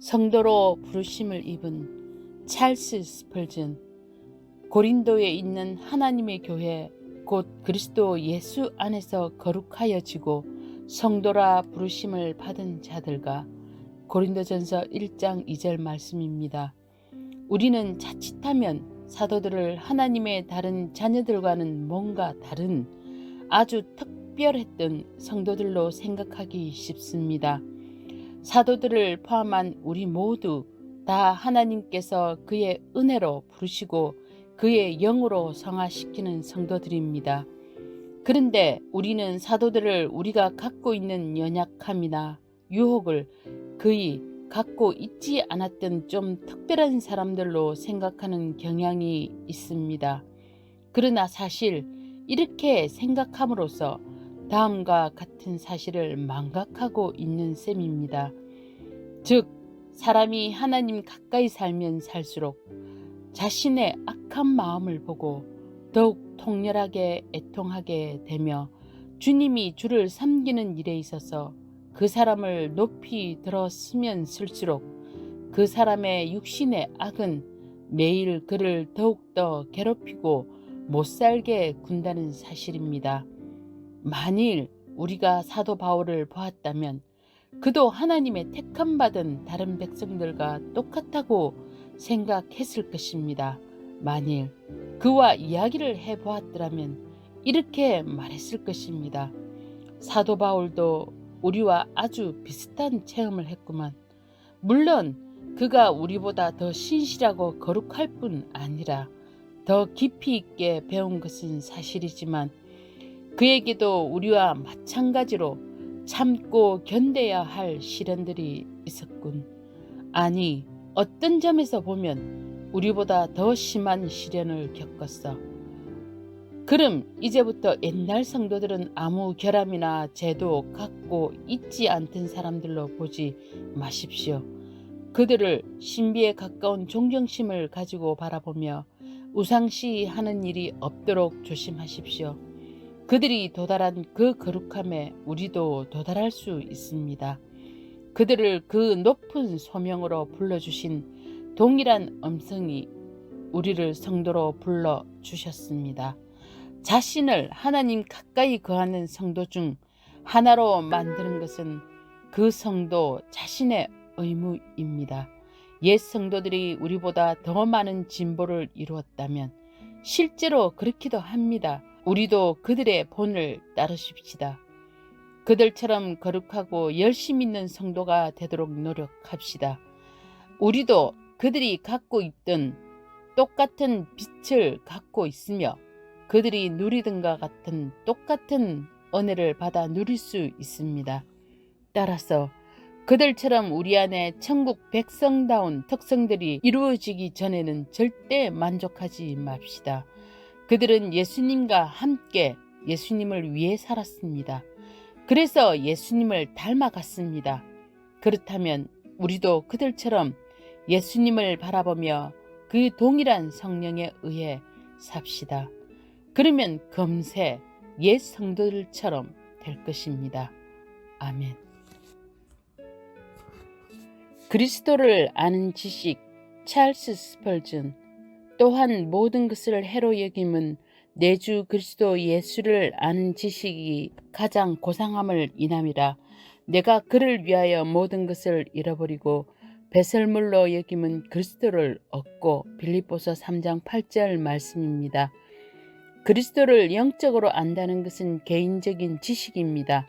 성도로 부르심을 입은 찰스 스펄전, 고린도에 있는 하나님의 교회 곧 그리스도 예수 안에서 거룩하여지고 성도라 부르심을 받은 자들과 고린도전서 1장 2절 말씀입니다. 우리는 자칫하면 사도들을 하나님의 다른 자녀들과는 뭔가 다른 아주 특별했던 성도들로 생각하기 쉽습니다. 사도들을 포함한 우리 모두 다 하나님께서 그의 은혜로 부르시고 그의 영으로 성화시키는 성도들입니다. 그런데 우리는 사도들을 우리가 갖고 있는 연약함이나 유혹을 거의 갖고 있지 않았던 좀 특별한 사람들로 생각하는 경향이 있습니다. 그러나 사실 이렇게 생각함으로써 다음과 같은 사실을 망각하고 있는 셈입니다. 즉, 사람이 하나님 가까이 살면 살수록 자신의 악한 마음을 보고 더욱 통렬하게 애통하게 되며 주님이 주를 섬기는 일에 있어서 그 사람을 높이 들었으면 쓸수록 그 사람의 육신의 악은 매일 그를 더욱더 괴롭히고 못살게 군다는 사실입니다. 만일 우리가 사도 바울을 보았다면 그도 하나님의 택함받은 다른 백성들과 똑같다고 생각했을 것입니다. 만일 그와 이야기를 해보았더라면 이렇게 말했을 것입니다. 사도 바울도 우리와 아주 비슷한 체험을 했구만. 물론 그가 우리보다 더 신실하고 거룩할 뿐 아니라 더 깊이 있게 배운 것은 사실이지만 그에게도 우리와 마찬가지로 참고 견뎌야 할 시련들이 있었군. 아니, 어떤 점에서 보면 우리보다 더 심한 시련을 겪었어. 그럼 이제부터 옛날 성도들은 아무 결함이나 죄도 갖고 있지 않던 사람들로 보지 마십시오. 그들을 신비에 가까운 존경심을 가지고 바라보며 우상시하는 일이 없도록 조심하십시오. 그들이 도달한 그 거룩함에 우리도 도달할 수 있습니다. 그들을 그 높은 소명으로 불러주신 동일한 음성이 우리를 성도로 불러주셨습니다. 자신을 하나님 가까이 거하는 성도 중 하나로 만드는 것은 그 성도 자신의 의무입니다. 옛 성도들이 우리보다 더 많은 진보를 이루었다면 실제로 그렇기도 합니다. 우리도 그들의 본을 따르십시다. 그들처럼 거룩하고 열심 있는 성도가 되도록 노력합시다. 우리도 그들이 갖고 있던 똑같은 빛을 갖고 있으며 그들이 누리던 것 같은 똑같은 은혜를 받아 누릴 수 있습니다. 따라서 그들처럼 우리 안에 천국 백성다운 특성들이 이루어지기 전에는 절대 만족하지 맙시다. 그들은 예수님과 함께 예수님을 위해 살았습니다. 그래서 예수님을 닮아갔습니다. 그렇다면 우리도 그들처럼 예수님을 바라보며 그 동일한 성령에 의해 삽시다. 그러면 금세 옛 성도들처럼 될 것입니다. 아멘. 그리스도를 아는 지식 찰스 스펄전. 또한 모든 것을 해로 여김은 내 주 그리스도 예수를 아는 지식이 가장 고상함을 인함이라. 내가 그를 위하여 모든 것을 잃어버리고 배설물로 여김은 그리스도를 얻고. 빌립보서 3장 8절 말씀입니다. 그리스도를 영적으로 안다는 것은 개인적인 지식입니다.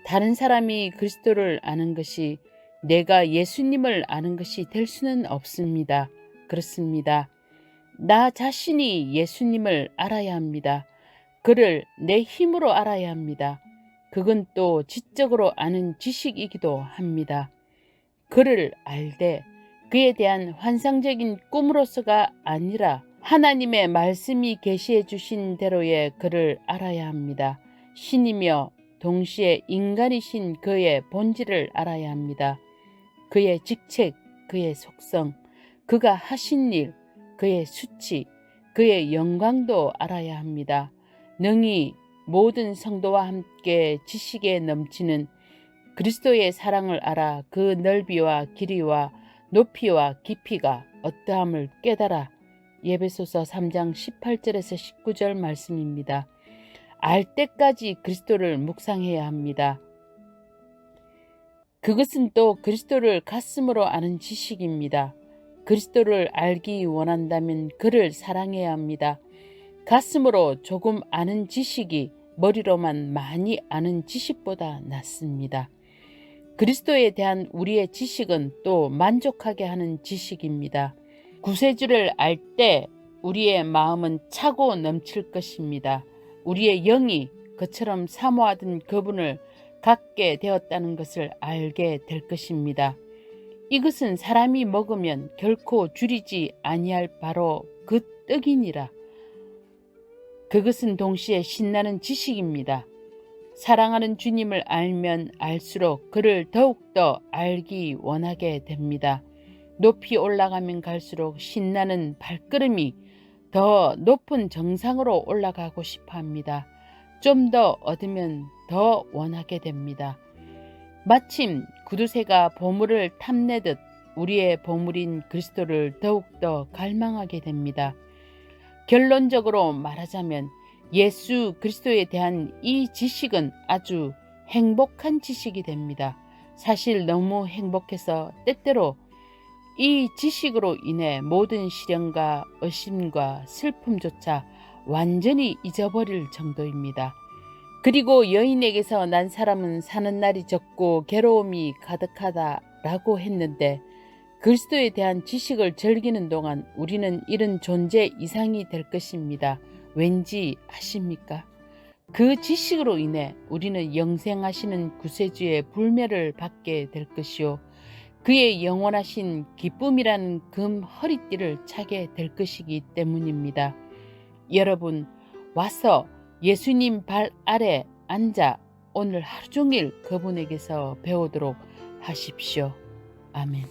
다른 사람이 그리스도를 아는 것이 내가 예수님을 아는 것이 될 수는 없습니다. 그렇습니다. 나 자신이 예수님을 알아야 합니다. 그를 내 힘으로 알아야 합니다. 그건 또 지적으로 아는 지식이기도 합니다. 그를 알되 그에 대한 환상적인 꿈으로서가 아니라 하나님의 말씀이 계시해 주신 대로의 그를 알아야 합니다. 신이며 동시에 인간이신 그의 본질을 알아야 합니다. 그의 직책, 그의 속성, 그가 하신 일, 그의 수치, 그의 영광도 알아야 합니다. 능히 모든 성도와 함께 지식에 넘치는 그리스도의 사랑을 알아 그 넓이와 길이와 높이와 깊이가 어떠함을 깨달아. 에베소서 3장 18절에서 19절 말씀입니다. 알 때까지 그리스도를 묵상해야 합니다. 그것은 또 그리스도를 가슴으로 아는 지식입니다. 그리스도를 알기 원한다면 그를 사랑해야 합니다. 가슴으로 조금 아는 지식이 머리로만 많이 아는 지식보다 낫습니다. 그리스도에 대한 우리의 지식은 또 만족하게 하는 지식입니다. 구세주를 알 때 우리의 마음은 차고 넘칠 것입니다. 우리의 영이 그처럼 사모하던 그분을 갖게 되었다는 것을 알게 될 것입니다. 이것은 사람이 먹으면 결코 줄이지 아니할 바로 그 떡이니라. 그것은 동시에 신나는 지식입니다. 사랑하는 주님을 알면 알수록 그를 더욱더 알기 원하게 됩니다. 높이 올라가면 갈수록 신나는 발걸음이 더 높은 정상으로 올라가고 싶어 합니다. 좀 더 얻으면 더 원하게 됩니다. 마침 구두쇠가 보물을 탐내듯 우리의 보물인 그리스도를 더욱더 갈망하게 됩니다. 결론적으로 말하자면 예수 그리스도에 대한 이 지식은 아주 행복한 지식이 됩니다. 사실 너무 행복해서 때때로 이 지식으로 인해 모든 시련과 의심과 슬픔조차 완전히 잊어버릴 정도입니다. 그리고 여인에게서 난 사람은 사는 날이 적고 괴로움이 가득하다라고 했는데 그리스도에 대한 지식을 즐기는 동안 우리는 이런 존재 이상이 될 것입니다. 왠지 아십니까? 그 지식으로 인해 우리는 영생하시는 구세주의 불매를 받게 될 것이요. 그의 영원하신 기쁨이라는 금 허리띠를 차게 될 것이기 때문입니다. 여러분, 와서 예수님 발 아래 앉아 오늘 하루 종일 그분에게서 배우도록 하십시오. 아멘.